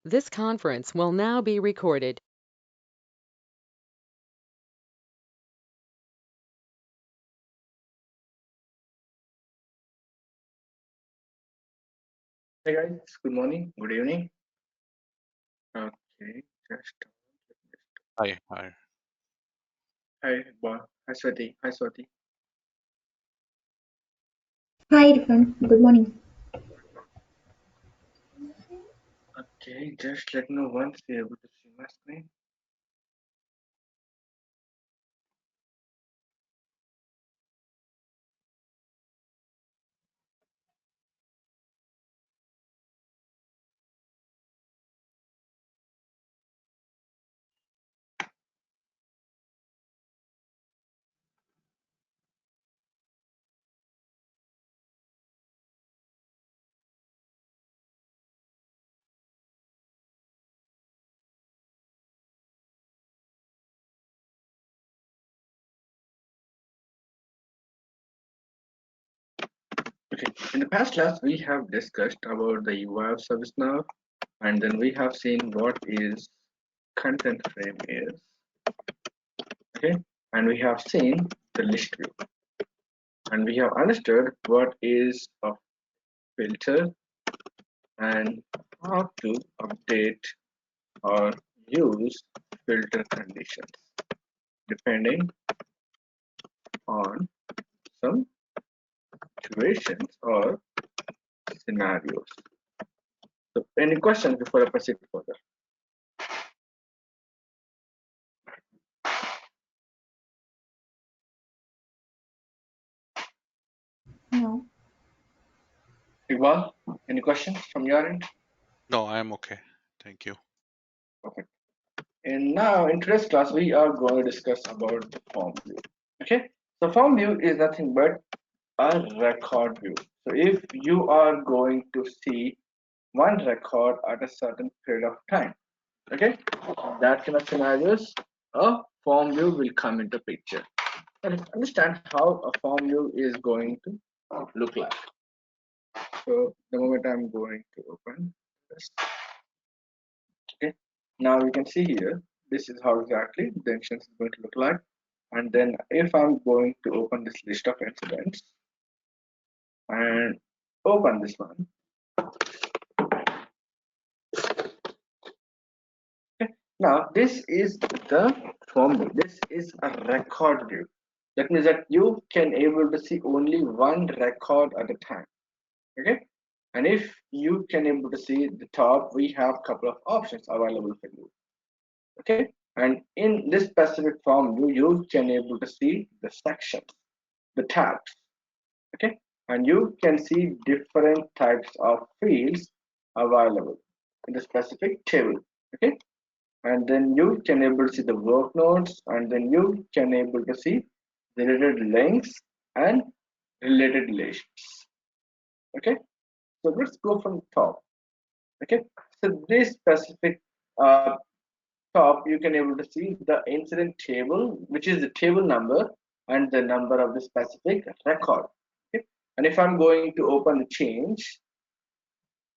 This conference will now be recorded. Hey guys, good morning, good evening. Okay, just Hi, hi. hi, hi Swati, hi Swati. Hi, Irfan. Good morning. Okay, just let me know once you're able to see my screen. Okay, in the past class we have discussed about the UI of ServiceNow, and then we have seen what is content frame is. Okay, and we have seen the list view, and we have understood what is a filter and how to update or use filter conditions depending on some situations or scenarios. So, any questions before I proceed further? No. Iqbal, any questions from your end? No, I am okay. Thank you. Perfect. And now in today's class, we are going to discuss about the form view. Okay, so form view is nothing but a record view. So if you are going to see one record at a certain period of time, okay, that kind of scenarios, a form view will come into picture. And let's understand how a form view is going to look like. So the moment I'm going to open this, okay, now you can see here, this is how exactly the instance is going to look like. And then if I'm going to open this list of incidents and open this one, okay, now this is the form view. This is a record view. That means that you can able to see only one record at a time. Okay, and if you can able to see the top, we have a couple of options available for you. Okay, and in this specific form view, you can able to see the sections, the tabs. Okay, and you can see different types of fields available in the specific table. Okay, and then you can able to see the work notes, and then you can able to see the related links and related relations. Okay, so let's go from top. Okay, so this specific uh, top, you can able to see the incident table, which is the table number and the number of the specific record. Okay, and if I'm going to open the change,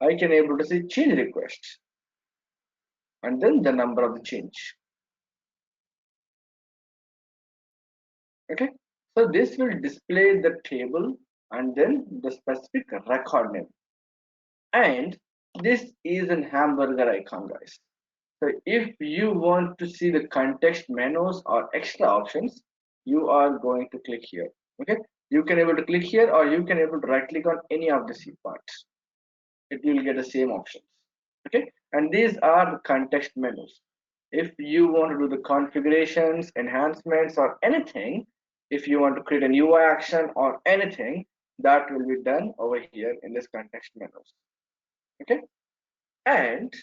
I can able to see change request and then the number of the change. Okay, so this will display the table and then the specific record name. And this is an hamburger icon, guys. So if you want to see the context menus or extra options, you are going to click here. Okay, you can able to click here, or you can able to right click on any of the C parts. It will get the same options. Okay, and these are the context menus. If you want to do the configurations, enhancements, or anything, if you want to create a UI action or anything, that will be done over here in this context menus. Okay, and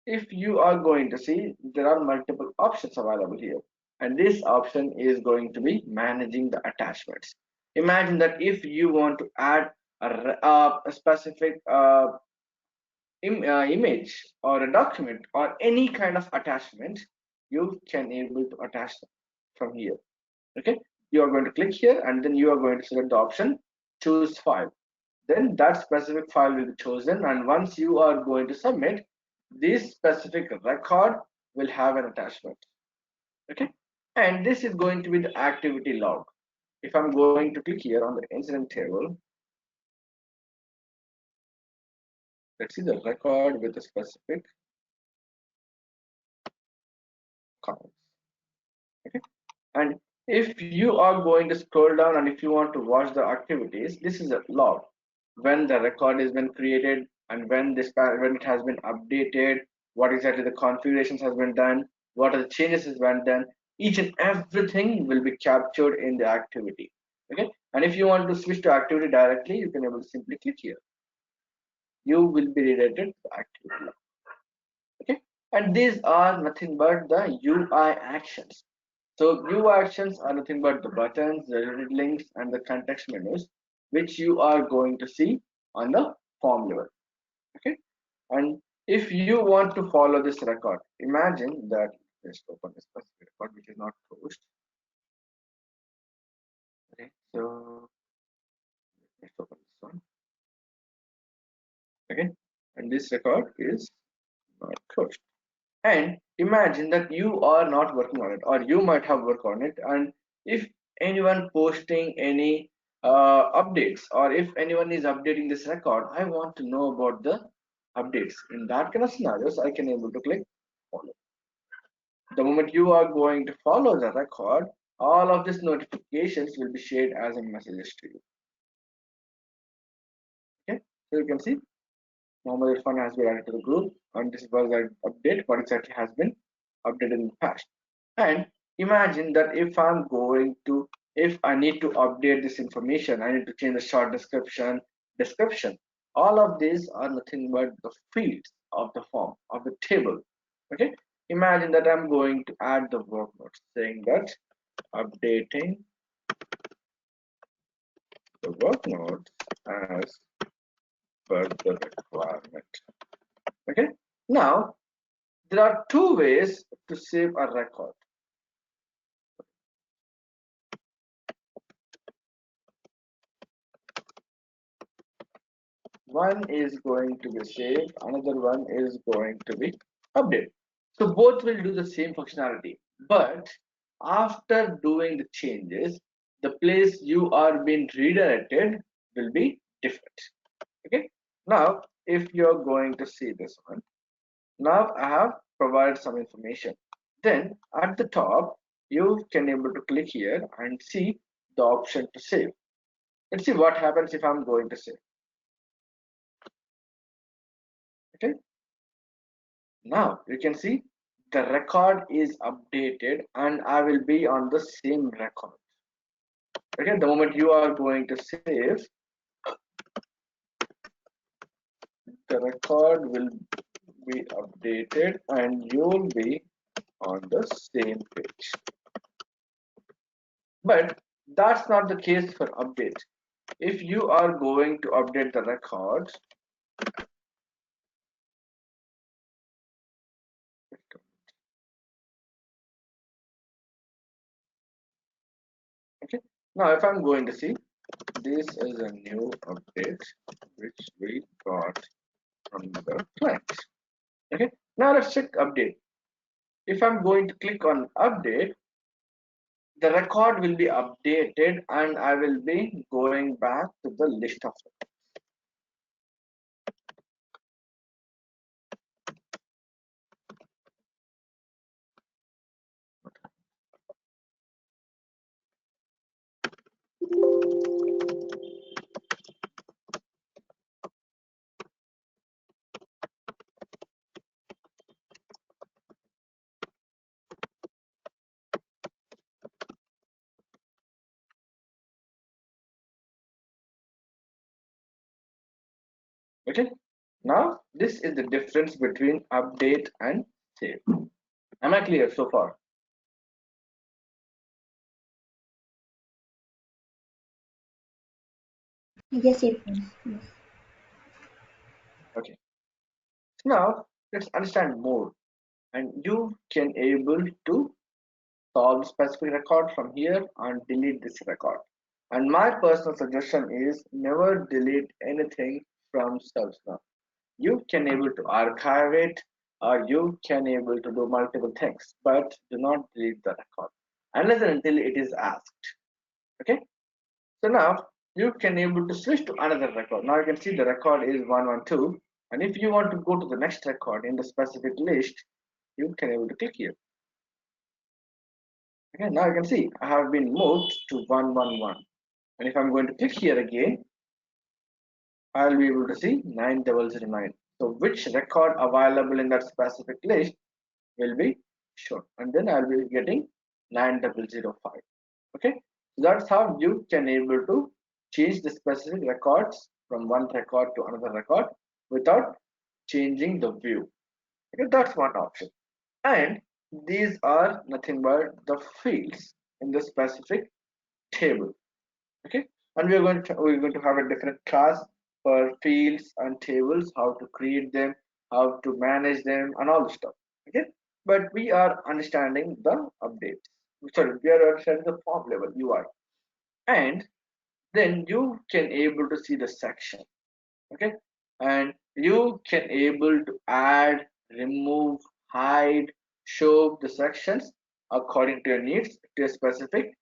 if you are going to see, there are multiple options available here, and this option is going to be managing the attachments. Imagine that if you want to add a specific image or a document or any kind of attachment, you can able to attach them from here. Okay, you are going to click here, and then you are going to select the option choose file. Then that specific file will be chosen, and once you are going to submit, this specific record will have an attachment. Okay, and this is going to be the activity log. If I'm going to click here on the incident table, let's see the record with a specific count. Okay, and if you are going to scroll down and if you want to watch the activities, this is a log when the record has been created and when when it has been updated, what exactly the configurations has been done, what are the changes has been done. Each and everything will be captured in the activity. Okay, and if you want to switch to activity directly, you can able to simply click here. You will be redirected to the activity log. Okay, and these are nothing but the UI actions. So UI actions are nothing but the buttons, the related links, and the context menus, which you are going to see on the form level. Okay, and if you want to follow this record, imagine that, let's open this specific record which is not closed. Okay, so let's open this one. Okay, and this record is not closed. And imagine that you are not working on it, or you might have worked on it, and if anyone posting any updates, or if anyone is updating this record, I want to know about the updates. In that kind of scenarios, I can able to click follow. The moment you are going to follow the record, all of these notifications will be shared as a messages to you. Okay, so you can see Mohammed Irfan has been added to the group, and this was an update what exactly has been updated in the past. And imagine that if I need to update this information, I need to change the short description. All of these are nothing but the fields of the form of the table. Okay, imagine that I'm going to add the work notes saying that updating the work notes as per the requirement. Okay, now there are two ways to save a record. One is going to be saved, another one is going to be updated. So both will do the same functionality, but after doing the changes, the place you are being redirected will be different. Okay, now if you're going to see this one, now I have provided some information. Then at the top, you can able to click here and see the option to save. Let's see what happens if I'm going to save. Okay, now you can see the record is updated and I will be on the same record. Okay, the moment you are going to save, the record will be updated and you will be on the same page. But that's not the case for update. If you are going to update the records, okay, now if I'm going to see, this is a new update which we got from the client. Okay, now let's check update. If I'm going to click on update, the record will be updated and I will be going back to the list of records. Okay, now this is the difference between update and save. Am I clear so far? Yes, Irfan. Yes. Okay, now let's understand more, and you can able to solve specific record from here and delete this record. And my personal suggestion is never delete anything from ServiceNow. You can able to archive it, you can able to do multiple things, but do not delete the record unless and until it is asked. Okay, so now you can able to switch to another record. Now you can see the record is 112, and if you want to go to the next record in the specific list, you can able to click here. Okay, now you can see I have been moved to 111, and if I'm going to click here again, I'll be able to see 9009. So which record available in that specific list will be shown, and then I'll be getting 9005. Okay, so that's how you can able to change the specific records from one record to another record without changing the view. Okay, that's one option. And these are nothing but the fields in the specific table. Okay, and we're going to have a different class for fields and tables, how to create them, how to manage them, and all the stuff. Okay, but we are understanding the updates. Sorry, we are understanding the form level UI, and then you can able to see the section. Okay, and you can able to add, remove, hide, show the sections according to your needs to a specific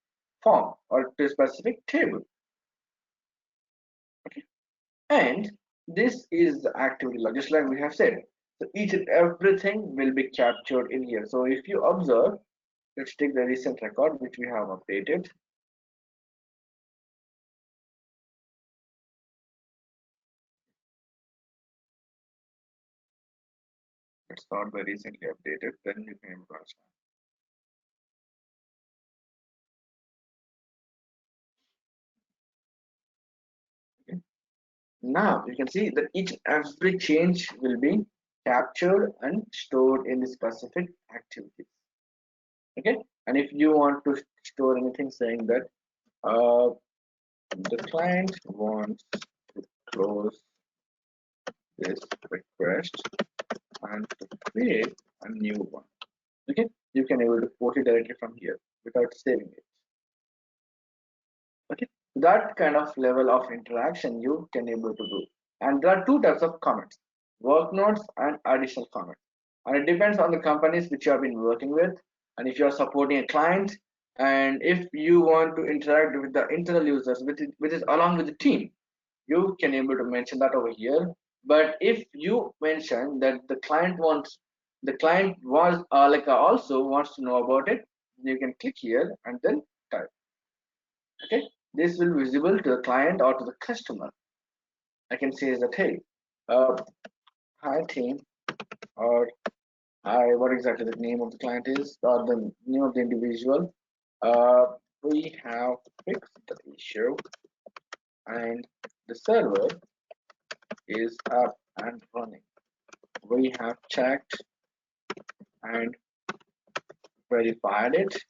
form or to a specific table. Okay, and this is the activity log, just like we have said. So each and everything will be captured in here. So if you observe, let's take the recent record which we have updated. It's not very recently updated, then you can understand. Okay. Now you can see that each and every change will be captured and stored in the specific activities. Okay, and if you want to store anything saying that the client wants to close this request and to create a new one. Okay, you can able to post it directly from here without saving it. Okay, that kind of level of interaction you can able to do. And there are two types of comments: work notes and additional comments, and it depends on the companies which you have been working with, and if you are supporting a client, and if you want to interact with the internal users which is along with the team, you can able to mention that over here. But if you mention that the client was also wants to know about it, you can click here and then type. Okay, this will be visible to the client or to the customer. I can say that, hey, hi team, or hi, what exactly the name of the client is, or the name of the individual. We have fixed the issue and the server is up and running. We have checked and verified it,